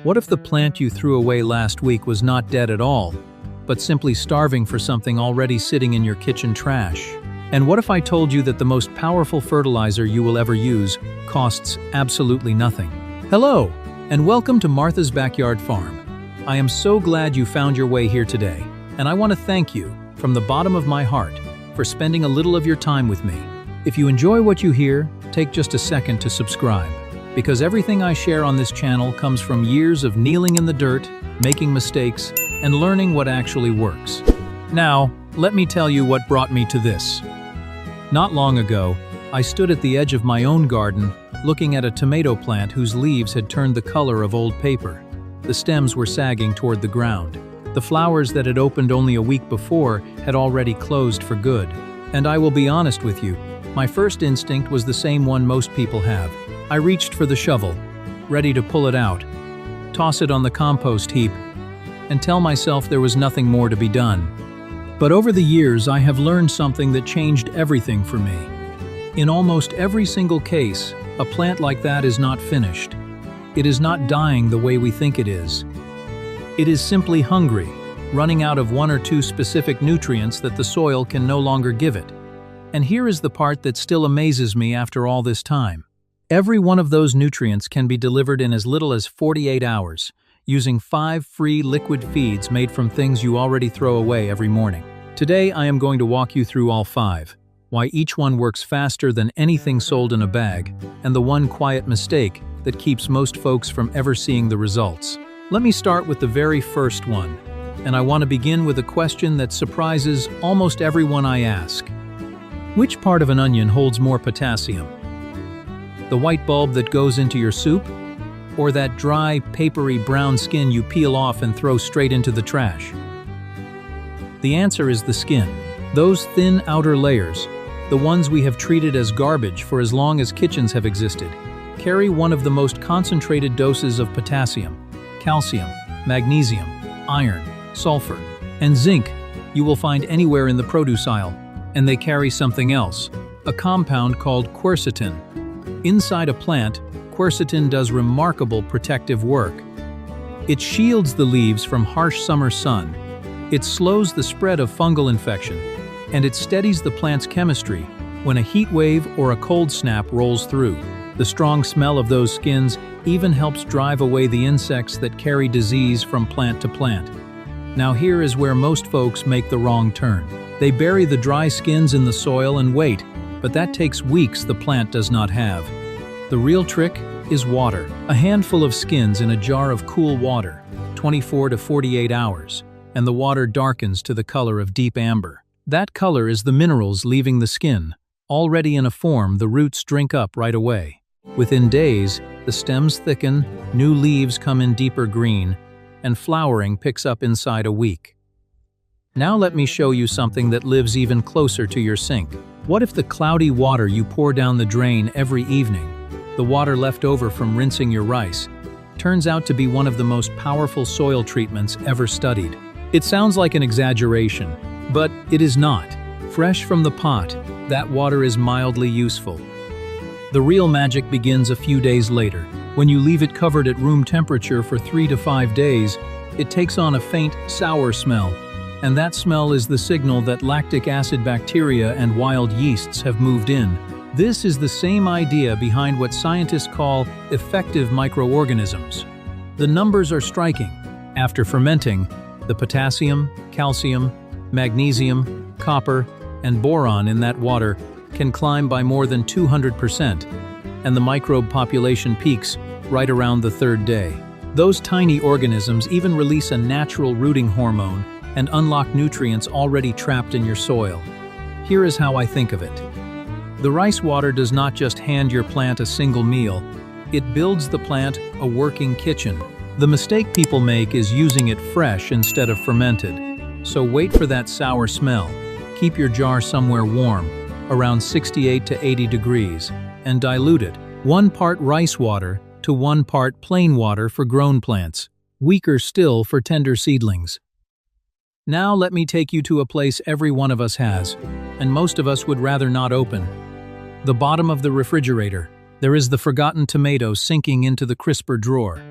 What if the plant you threw away last week was not dead at all, but simply starving for something already sitting in your kitchen trash? And what if I told you that the most powerful fertilizer you will ever use costs absolutely nothing? Hello, and welcome to Martha's Backyard Farm. I am so glad you found your way here today, and I want to thank you, from the bottom of my heart, for spending a little of your time with me. If you enjoy what you hear, take just a second to subscribe, because everything I share on this channel comes from years of kneeling in the dirt, making mistakes, and learning what actually works. Now, let me tell you what brought me to this. Not long ago, I stood at the edge of my own garden, looking at a tomato plant whose leaves had turned the color of old paper. The stems were sagging toward the ground. The flowers that had opened only a week before had already closed for good. And I will be honest with you, my first instinct was the same one most people have. I reached for the shovel, ready to pull it out, toss it on the compost heap, and tell myself there was nothing more to be done. But over the years, I have learned something that changed everything for me. In almost every single case, a plant like that is not finished. It is not dying the way we think it is. It is simply hungry, running out of one or two specific nutrients that the soil can no longer give it. And here is the part that still amazes me after all this time. Every one of those nutrients can be delivered in as little as 48 hours, using 5 free liquid feeds made from things you already throw away every morning. Today, I am going to walk you through all 5, why each one works faster than anything sold in a bag, and the one quiet mistake that keeps most folks from ever seeing the results. Let me start with the very first one, and I want to begin with a question that surprises almost everyone I ask. Which part of an onion holds more potassium? The white bulb that goes into your soup? Or that dry, papery brown skin you peel off and throw straight into the trash? The answer is the skin. Those thin outer layers, the ones we have treated as garbage for as long as kitchens have existed, carry one of the most concentrated doses of potassium, calcium, magnesium, iron, sulfur, and zinc you will find anywhere in the produce aisle. And they carry something else, a compound called quercetin. Inside a plant, quercetin does remarkable protective work. It shields the leaves from harsh summer sun. It slows the spread of fungal infection, and it steadies the plant's chemistry when a heat wave or a cold snap rolls through. The strong smell of those skins even helps drive away the insects that carry disease from plant to plant. Now here is where most folks make the wrong turn. They bury the dry skins in the soil and wait, but that takes weeks the plant does not have. The real trick is water. A handful of skins in a jar of cool water, 24 to 48 hours, and the water darkens to the color of deep amber. That color is the minerals leaving the skin. Already in a form the roots drink up right away. Within days, the stems thicken, new leaves come in deeper green, and flowering picks up inside a week. Now let me show you something that lives even closer to your sink. What if the cloudy water you pour down the drain every evening, the water left over from rinsing your rice, turns out to be one of the most powerful soil treatments ever studied? It sounds like an exaggeration, but it is not. Fresh from the pot, that water is mildly useful. The real magic begins a few days later. When you leave it covered at room temperature for 3 to 5 days, it takes on a faint, sour smell. And that smell is the signal that lactic acid bacteria and wild yeasts have moved in. This is the same idea behind what scientists call effective microorganisms. The numbers are striking. After fermenting, the potassium, calcium, magnesium, copper, and boron in that water can climb by more than 200%, and the microbe population peaks right around the 3rd day. Those tiny organisms even release a natural rooting hormone and unlock nutrients already trapped in your soil. Here is how I think of it. The rice water does not just hand your plant a single meal, it builds the plant a working kitchen. The mistake people make is using it fresh instead of fermented. So wait for that sour smell. Keep your jar somewhere warm, around 68 to 80 degrees, and dilute it. 1 part rice water to 1 part plain water for grown plants, weaker still for tender seedlings. Now let me take you to a place every one of us has, and most of us would rather not open. The bottom of the refrigerator. There is the forgotten tomato sinking into the crisper drawer.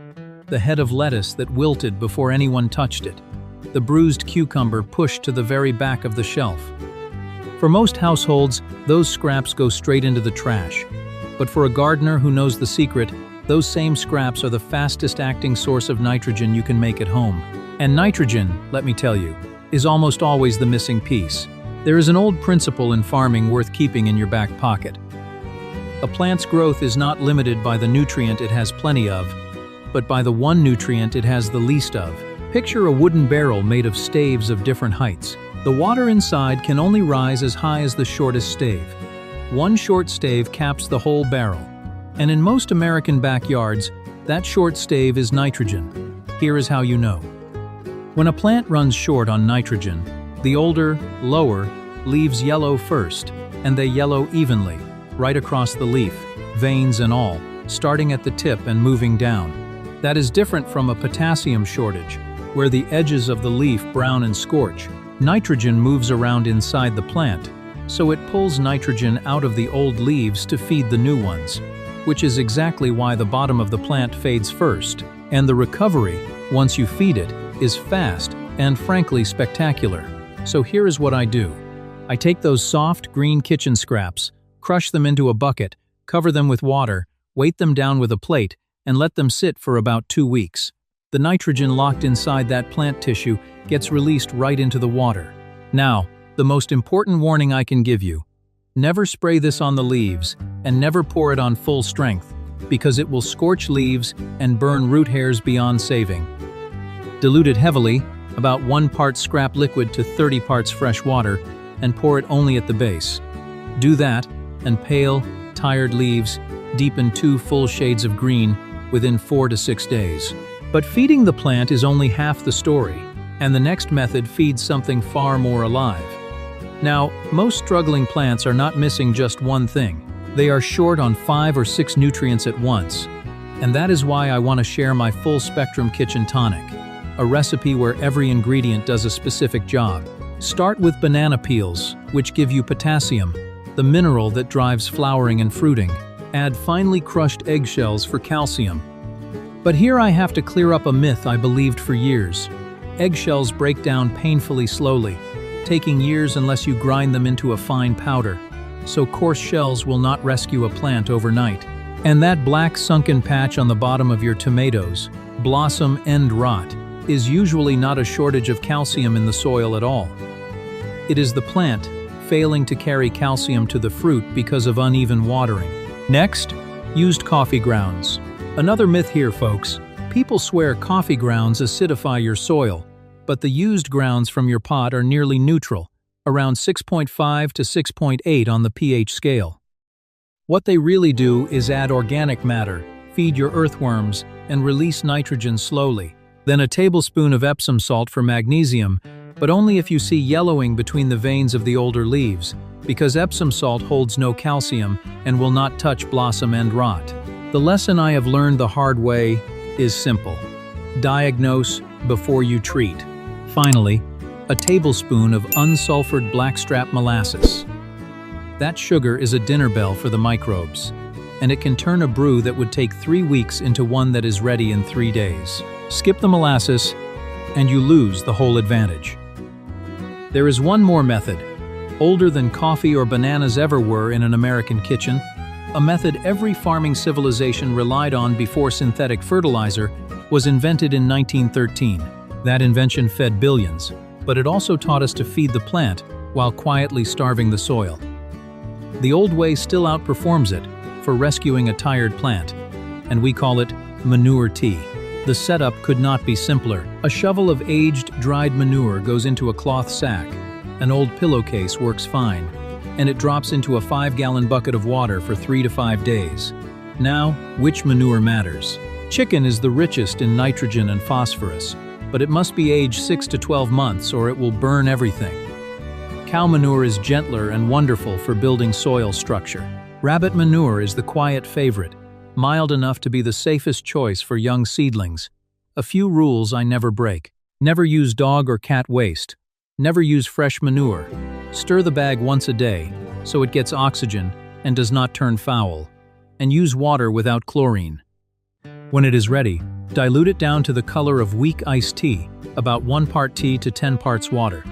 the head of lettuce that wilted before anyone touched it, the bruised cucumber pushed to the very back of the shelf. For most households, those scraps go straight into the trash. But for a gardener who knows the secret, those same scraps are the fastest-acting source of nitrogen you can make at home. And nitrogen, let me tell you, is almost always the missing piece. There is an old principle in farming worth keeping in your back pocket. A plant's growth is not limited by the nutrient it has plenty of, but by the one nutrient it has the least of. Picture a wooden barrel made of staves of different heights. The water inside can only rise as high as the shortest stave. One short stave caps the whole barrel. And in most American backyards, that short stave is nitrogen. Here is how you know. When a plant runs short on nitrogen, the older, lower, leaves yellow first, and they yellow evenly, right across the leaf, veins and all, starting at the tip and moving down. That is different from a potassium shortage, where the edges of the leaf brown and scorch. Nitrogen moves around inside the plant, so it pulls nitrogen out of the old leaves to feed the new ones, which is exactly why the bottom of the plant fades first, and the recovery, once you feed it, is fast and frankly spectacular. So here is what I do. I take those soft, green kitchen scraps, crush them into a bucket, cover them with water, weight them down with a plate, and let them sit for about 2 weeks. The nitrogen locked inside that plant tissue gets released right into the water. Now, the most important warning I can give you. Never spray this on the leaves, and never pour it on full strength, because it will scorch leaves and burn root hairs beyond saving. Dilute it heavily, about 1 part scrap liquid to 30 parts fresh water, and pour it only at the base. Do that, and pale, tired leaves deepen 2 full shades of green within 4 to 6 days. But feeding the plant is only half the story, and the next method feeds something far more alive. Now, most struggling plants are not missing just one thing. They are short on 5 or 6 nutrients at once. And that is why I want to share my full-spectrum kitchen tonic, a recipe where every ingredient does a specific job. Start with banana peels, which give you potassium, the mineral that drives flowering and fruiting. Add finely crushed eggshells for calcium. But here I have to clear up a myth I believed for years. Eggshells break down painfully slowly, taking years unless you grind them into a fine powder, so coarse shells will not rescue a plant overnight. And that black sunken patch on the bottom of your tomatoes, blossom end rot, is usually not a shortage of calcium in the soil at all. It is the plant failing to carry calcium to the fruit because of uneven watering. Next, used coffee grounds. Another myth here, folks. People swear coffee grounds acidify your soil, but the used grounds from your pot are nearly neutral, around 6.5 to 6.8 on the pH scale. What they really do is add organic matter, feed your earthworms, and release nitrogen slowly. Then a tablespoon of Epsom salt for magnesium, but only if you see yellowing between the veins of the older leaves, because Epsom salt holds no calcium and will not touch blossom end rot. The lesson I have learned the hard way is simple. Diagnose before you treat. Finally, a tablespoon of unsulfured blackstrap molasses. That sugar is a dinner bell for the microbes, and it can turn a brew that would take 3 weeks into one that is ready in 3 days. Skip the molasses, and you lose the whole advantage. There is one more method, older than coffee or bananas ever were in an American kitchen, a method every farming civilization relied on before synthetic fertilizer was invented in 1913. That invention fed billions, but it also taught us to feed the plant while quietly starving the soil. The old way still outperforms it for rescuing a tired plant, and we call it manure tea. The setup could not be simpler. A shovel of aged, dried manure goes into a cloth sack. An old pillowcase works fine, and it drops into a 5-gallon bucket of water for 3 to 5 days. Now, which manure matters? Chicken is the richest in nitrogen and phosphorus, but it must be aged 6 to 12 months or it will burn everything. Cow manure is gentler and wonderful for building soil structure. Rabbit manure is the quiet favorite, mild enough to be the safest choice for young seedlings. A few rules I never break. Never use dog or cat waste. Never use fresh manure. Stir the bag once a day so it gets oxygen and does not turn foul. And use water without chlorine. When it is ready, Dilute it down to the color of weak iced tea, about 1 part tea to 10 parts water,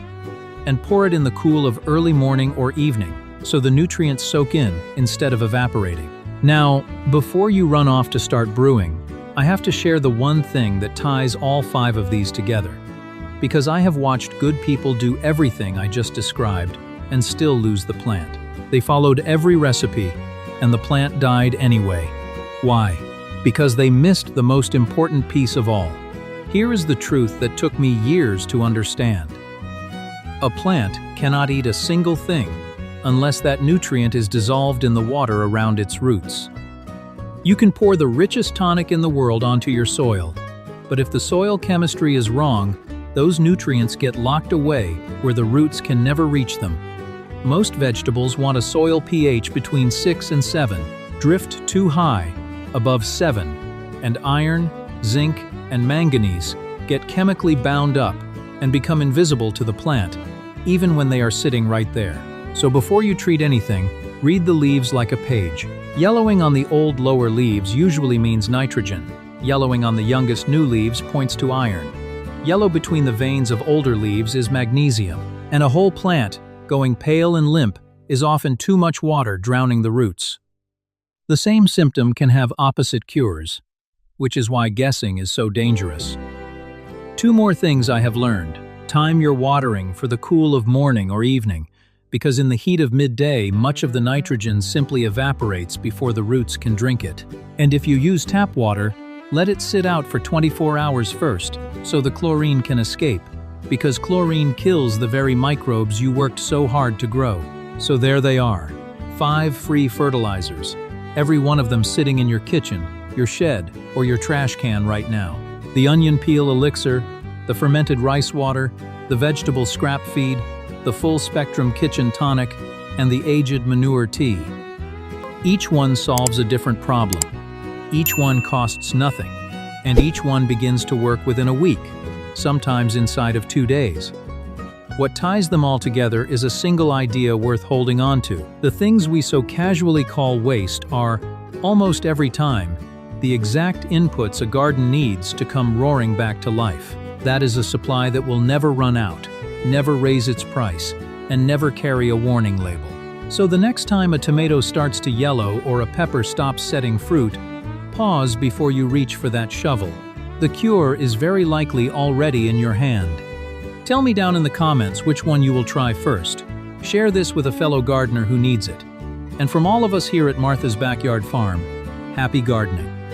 and pour it in the cool of early morning or evening so the nutrients soak in instead of evaporating. Now, before you run off to start brewing, I have to share the one thing that ties all 5 of these together. Because I have watched good people do everything I just described and still lose the plant. They followed every recipe, and the plant died anyway. Why? Because they missed the most important piece of all. Here is the truth that took me years to understand. A plant cannot eat a single thing unless that nutrient is dissolved in the water around its roots. You can pour the richest tonic in the world onto your soil, but if the soil chemistry is wrong, those nutrients get locked away where the roots can never reach them. Most vegetables want a soil pH between 6 and 7, drift too high, above 7, and iron, zinc, and manganese get chemically bound up and become invisible to the plant, even when they are sitting right there. So before you treat anything, read the leaves like a page. Yellowing on the old lower leaves usually means nitrogen. Yellowing on the youngest new leaves points to iron. Yellow between the veins of older leaves is magnesium. And a whole plant, going pale and limp, is often too much water drowning the roots. The same symptom can have opposite cures, which is why guessing is so dangerous. 2 more things I have learned. Time your watering for the cool of morning or evening, because in the heat of midday, much of the nitrogen simply evaporates before the roots can drink it. And if you use tap water, let it sit out for 24 hours first, so the chlorine can escape, because chlorine kills the very microbes you worked so hard to grow. So there they are, 5 free fertilizers, every one of them sitting in your kitchen, your shed, or your trash can right now. The onion peel elixir, the fermented rice water, the vegetable scrap feed, the full-spectrum kitchen tonic, and the aged manure tea. Each one solves a different problem. Each one costs nothing, and each one begins to work within a week, sometimes inside of 2 days. What ties them all together is a single idea worth holding on to. The things we so casually call waste are, almost every time, the exact inputs a garden needs to come roaring back to life. That is a supply that will never run out, never raise its price, and never carry a warning label. So the next time a tomato starts to yellow or a pepper stops setting fruit, pause before you reach for that shovel. The cure is very likely already in your hand. Tell me down in the comments which one you will try first. Share this with a fellow gardener who needs it. And from all of us here at Martha's Backyard Farm, happy gardening.